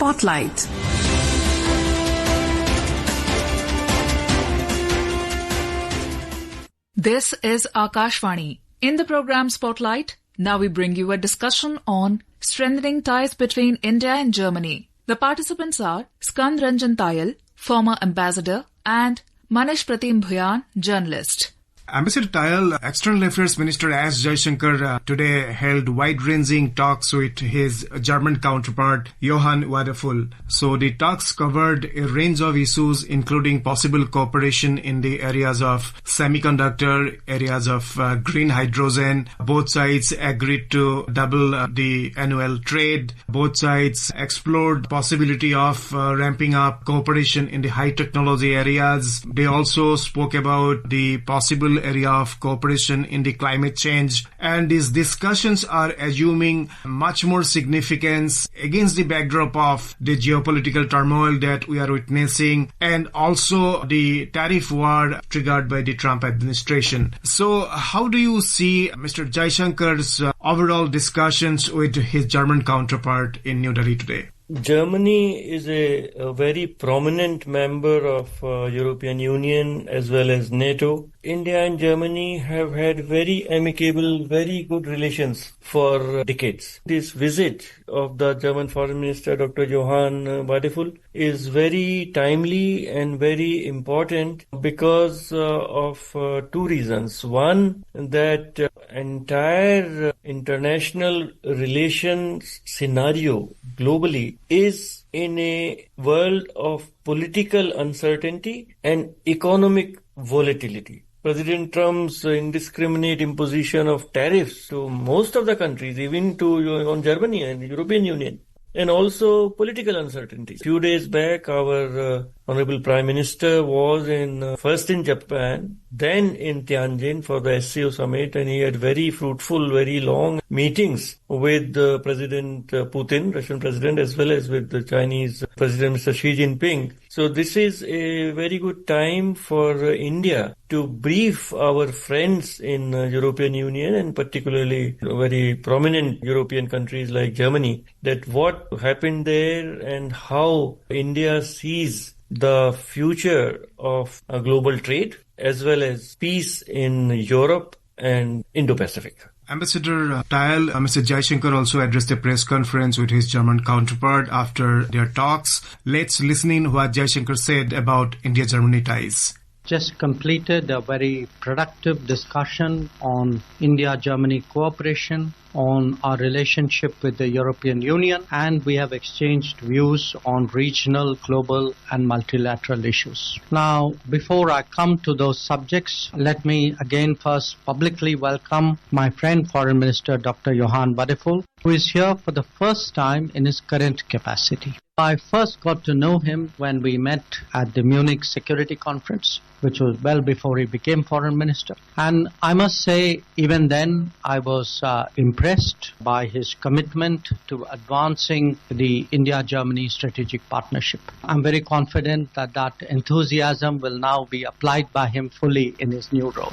Spotlight. This is Akashvani. In the program Spotlight, now we bring you a discussion on strengthening ties between India and Germany. The participants are Skand Ranjan Tayal, former ambassador, and Manish Pratim Bhuyan, journalist. Ambassador Tayal, External Affairs Minister S. Jaishankar today held wide-ranging talks with his German counterpart Johann Wadephul. So the talks covered a range of issues including possible cooperation in the areas of semiconductor, areas of green hydrogen. Both sides agreed to double the annual trade. Both sides explored possibility of ramping up cooperation in the high technology areas. They also spoke about the possible area of cooperation in the climate change, and these discussions are assuming much more significance against the backdrop of the geopolitical turmoil that we are witnessing and also the tariff war triggered by the Trump administration. So how do you see Mr. Jaishankar's overall discussions with his German counterpart in New Delhi today? Germany is a very prominent member of European Union as well as NATO. India and Germany have had very amicable, very good relations for decades. This visit of the German Foreign Minister Dr. Johann Wadephul is very timely and very important because of two reasons. One, that entire international relations scenario globally is in a world of political uncertainty and economic volatility. President Trump's indiscriminate imposition of tariffs to most of the countries, even on Germany and the European Union, and also political uncertainty. A few days back, our Honorable Prime Minister was first in Japan, then in Tianjin for the SCO summit, and he had very fruitful, very long meetings with President Putin, Russian President, as well as with the Chinese President Mr. Xi Jinping. So this is a very good time for India to brief our friends in European Union and particularly very prominent European countries like Germany, that what happened there and how India sees the future of global trade as well as peace in Europe and Indo-Pacific. Ambassador Tayal, Mr. Jaishankar also addressed a press conference with his German counterpart after their talks. Let's listen in what Jaishankar said about India-Germany ties. Just completed a very productive discussion on India-Germany cooperation, on our relationship with the European Union, and we have exchanged views on regional, global and multilateral issues. Now, before I come to those subjects, let me again first publicly welcome my friend Foreign Minister Dr. Johann Wadephul, who is here for the first time in his current capacity. I first got to know him when we met at the Munich Security Conference, which was well before he became Foreign Minister. And I must say, even then, I was impressed by his commitment to advancing the India-Germany strategic partnership. I'm very confident that that enthusiasm will now be applied by him fully in his new role.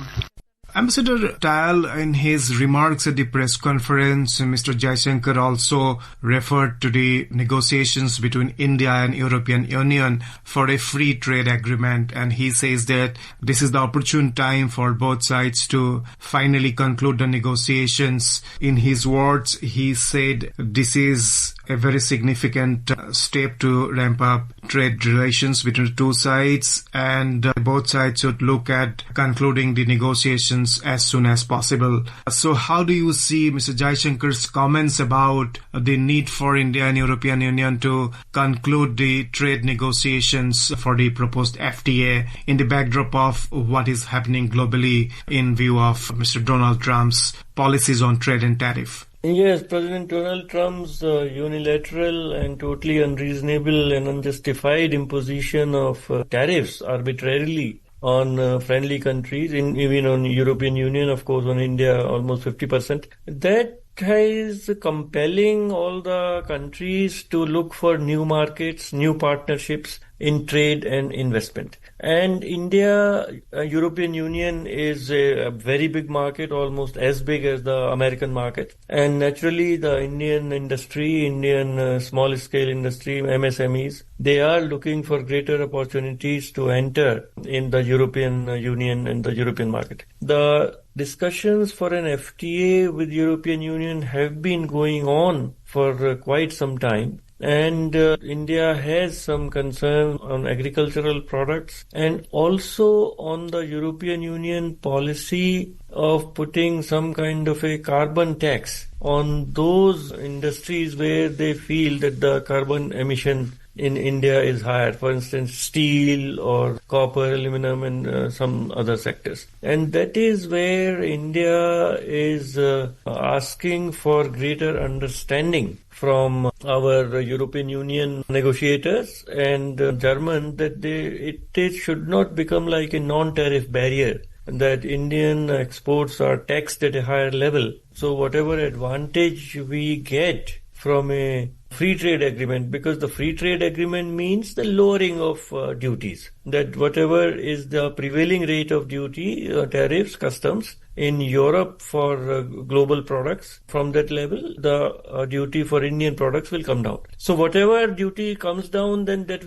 Ambassador Tayal, in his remarks at the press conference, Mr. Jaishankar also referred to the negotiations between India and European Union for a free trade agreement, and he says that this is the opportune time for both sides to finally conclude the negotiations. In his words, he said this is a very significant step to ramp up trade relations between the two sides, and both sides should look at concluding the negotiations as soon as possible. So how do you see Mr. Jaishankar's comments about the need for India and European Union to conclude the trade negotiations for the proposed FTA in the backdrop of what is happening globally in view of Mr. Donald Trump's policies on trade and tariff? Yes, President Donald Trump's unilateral and totally unreasonable and unjustified imposition of tariffs arbitrarily on friendly countries, even on European Union, of course, on India, almost 50%. That is compelling all the countries to look for new markets, new partnerships in trade and investment. And India, European Union is a very big market, almost as big as the American market. And naturally, the Indian industry, Indian small scale industry, MSMEs, they are looking for greater opportunities to enter in the European Union and the European market. The discussions for an FTA with European Union have been going on for quite some time. And India has some concern on agricultural products and also on the European Union policy of putting some kind of a carbon tax on those industries where they feel that the carbon emission in India is higher, for instance, steel or copper, aluminum, and some other sectors. And that is where India is asking for greater understanding from our European Union negotiators and German that it should not become like a non-tariff barrier, that Indian exports are taxed at a higher level. So whatever advantage we get from a free trade agreement, because the free trade agreement means the lowering of duties, that whatever is the prevailing rate of duty, tariffs, customs in Europe for global products, from that level, the duty for Indian products will come down. So whatever duty comes down, then that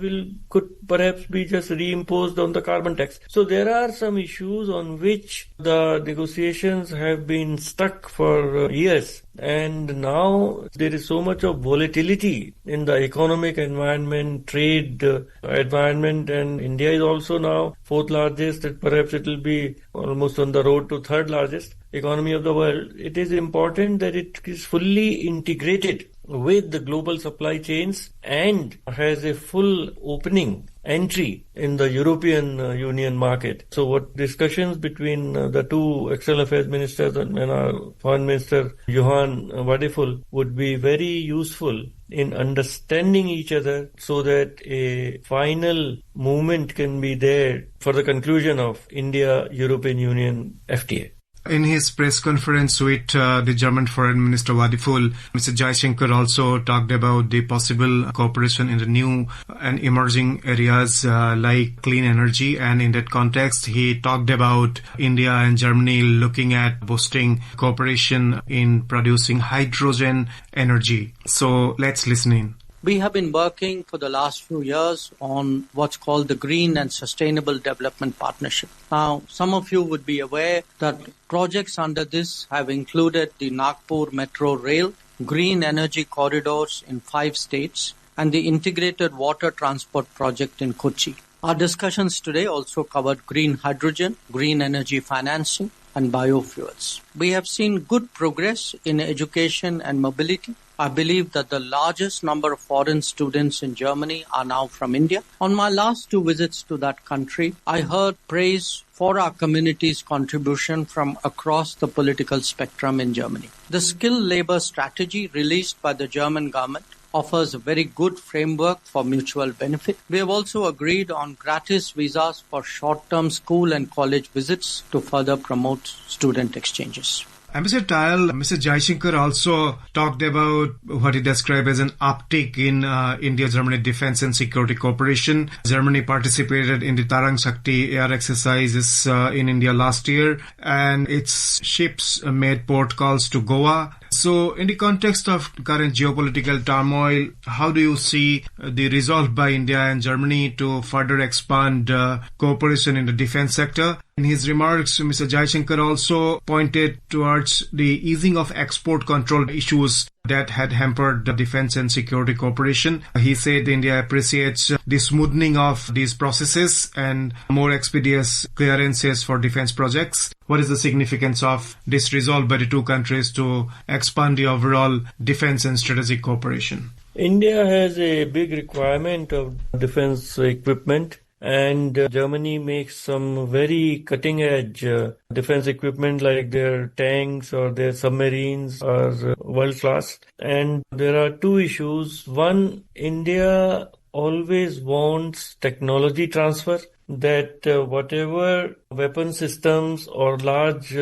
could perhaps be just reimposed on the carbon tax. So there are some issues on which the negotiations have been stuck for years. And now there is so much of volatility in the economic environment, trade environment, and India is also now fourth largest, and perhaps it will be almost on the road to third largest economy of the world. It is important that it is fully integrated with the global supply chains and has a full opening entry in the European Union market. So what discussions between the two external affairs ministers and our foreign minister Johan Wadeful would be very useful in understanding each other so that a final movement can be there for the conclusion of India-European Union FTA. In his press conference with the German Foreign Minister Wadeful, Mr. Jaishankar also talked about the possible cooperation in the new and emerging areas like clean energy. And in that context, he talked about India and Germany looking at boosting cooperation in producing hydrogen energy. So let's listen in. We have been working for the last few years on what's called the Green and Sustainable Development Partnership. Now, some of you would be aware that projects under this have included the Nagpur Metro Rail, green energy corridors in 5 states, and the Integrated Water Transport Project in Kochi. Our discussions today also covered green hydrogen, green energy financing, and biofuels. We have seen good progress in education and mobility. I believe that the largest number of foreign students in Germany are now from India. On my last 2 visits to that country, I heard praise for our community's contribution from across the political spectrum in Germany. The skilled labor strategy released by the German government offers a very good framework for mutual benefit. We have also agreed on gratis visas for short-term school and college visits to further promote student exchanges. Ambassador Tayal, Mr. Jaishankar also talked about what he described as an uptick in India-Germany defense and security cooperation. Germany participated in the Tarang Shakti air exercises in India last year, and its ships made port calls to Goa. So in the context of current geopolitical turmoil, how do you see the resolve by India and Germany to further expand cooperation in the defense sector? In his remarks, Mr. Jaishankar also pointed towards the easing of export control issues that had hampered the defense and security cooperation. He said India appreciates the smoothing of these processes and more expeditious clearances for defense projects. What is the significance of this resolve by the two countries to expand the overall defense and strategic cooperation? India has a big requirement of defense equipment. And Germany makes some very cutting-edge defense equipment, like their tanks or their submarines are world-class. And there are 2 issues. One, India always wants technology transfer, that whatever weapon systems or large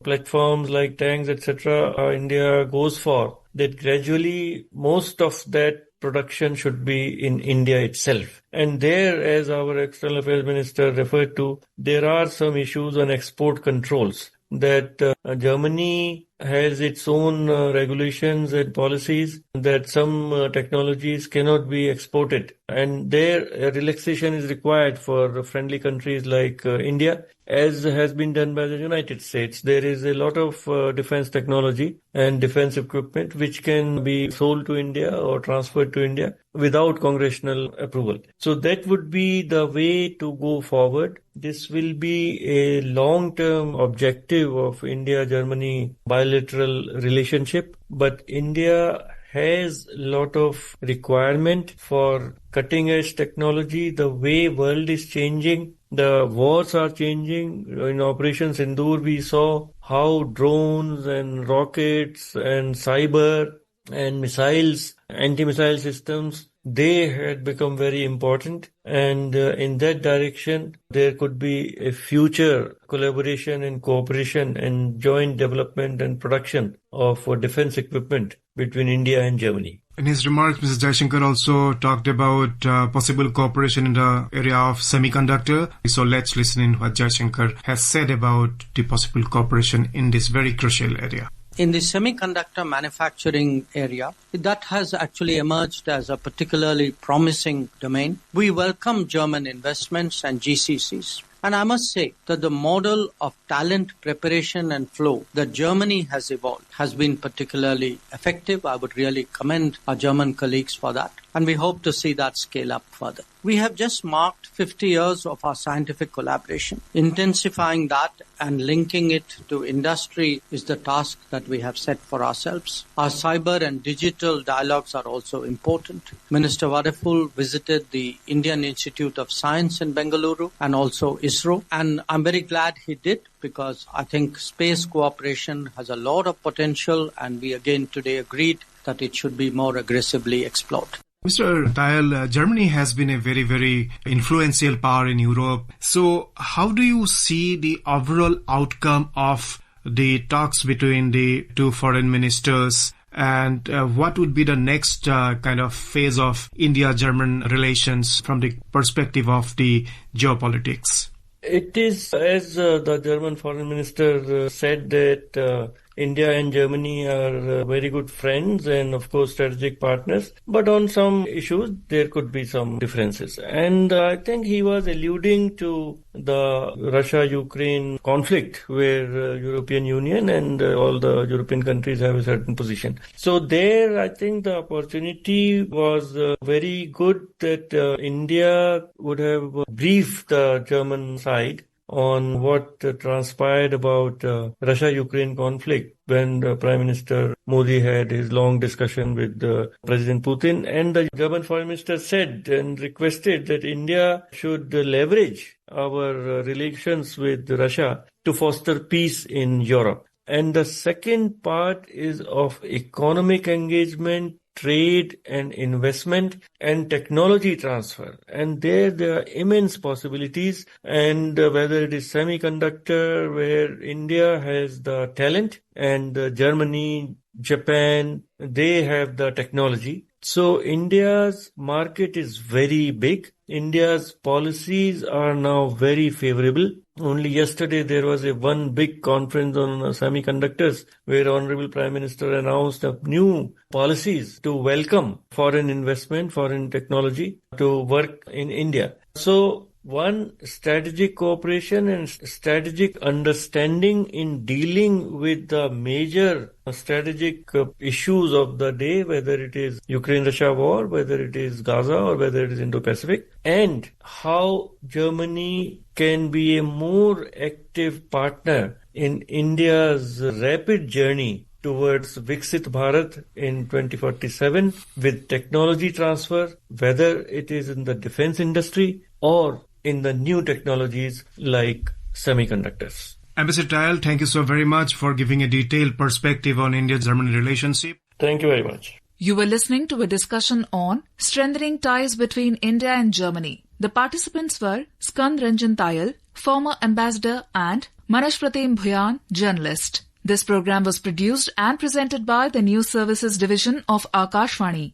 platforms like tanks, etc., India goes for, that gradually most of that production should be in India itself. And there, as our External Affairs Minister referred to, there are some issues on export controls that Germany has its own regulations and policies that some technologies cannot be exported. And there, relaxation is required for friendly countries like India, as has been done by the United States. There is a lot of defense technology and defense equipment which can be sold to India or transferred to India without congressional approval. So that would be the way to go forward. This will be a long-term objective of India-Germany bilateral relationship, but India has a lot of requirement for cutting-edge technology. The way world is changing, the wars are changing. In Operation Sindoor, we saw how drones and rockets and cyber and missiles, anti-missile systems, they had become very important. And in that direction, there could be a future collaboration and cooperation and joint development and production of defense equipment between India and Germany. In his remarks, Mr. Jaishankar also talked about possible cooperation in the area of semiconductor. So let's listen in what Jaishankar has said about the possible cooperation in this very crucial area. In the semiconductor manufacturing area, that has actually emerged as a particularly promising domain. We welcome German investments and GCCs. And I must say that the model of talent preparation and flow that Germany has evolved has been particularly effective. I would really commend our German colleagues for that. And we hope to see that scale up further. We have just marked 50 years of our scientific collaboration. Intensifying that and linking it to industry is the task that we have set for ourselves. Our cyber and digital dialogues are also important. Minister Wadaful visited the Indian Institute of Science in Bengaluru and also ISRO. And I'm very glad he did, because I think space cooperation has a lot of potential, and we again today agreed that it should be more aggressively explored. Mr. Dayal, Germany has been a very, very influential power in Europe. So how do you see the overall outcome of the talks between the two foreign ministers? And what would be the next kind of phase of India-German relations from the perspective of the geopolitics? It is, as the German foreign minister said, that India and Germany are very good friends and, of course, strategic partners. But on some issues, there could be some differences. And I think he was alluding to the Russia-Ukraine conflict, where European Union and all the European countries have a certain position. So there, I think the opportunity was very good that India would have briefed the German side on what transpired about Russia-Ukraine conflict when Prime Minister Modi had his long discussion with President Putin. And the German Foreign Minister said and requested that India should leverage our relations with Russia to foster peace in Europe. And the second part is of economic engagement, trade and investment and technology transfer. And there are immense possibilities. And whether it is semiconductor, where India has the talent, and Germany, Japan, they have the technology. So India's market is very big. India's policies are now very favorable. Only yesterday there was one big conference on semiconductors where Honorable Prime Minister announced new policies to welcome foreign investment, foreign technology to work in India. So one, strategic cooperation and strategic understanding in dealing with the major strategic issues of the day, whether it is Ukraine-Russia war, whether it is Gaza, or whether it is Indo-Pacific, and how Germany can be a more active partner in India's rapid journey towards Viksit Bharat in 2047 with technology transfer, whether it is in the defense industry or in the new technologies like semiconductors. Ambassador Dayal, thank you so very much for giving a detailed perspective on India-Germany relationship. Thank you very much. You were listening to a discussion on strengthening ties between India and Germany. The participants were Skand Ranjan Dayal, former ambassador, and Manash Pratim Bhuyan, journalist. This program was produced and presented by the News Services Division of Akashvani.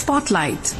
Spotlight.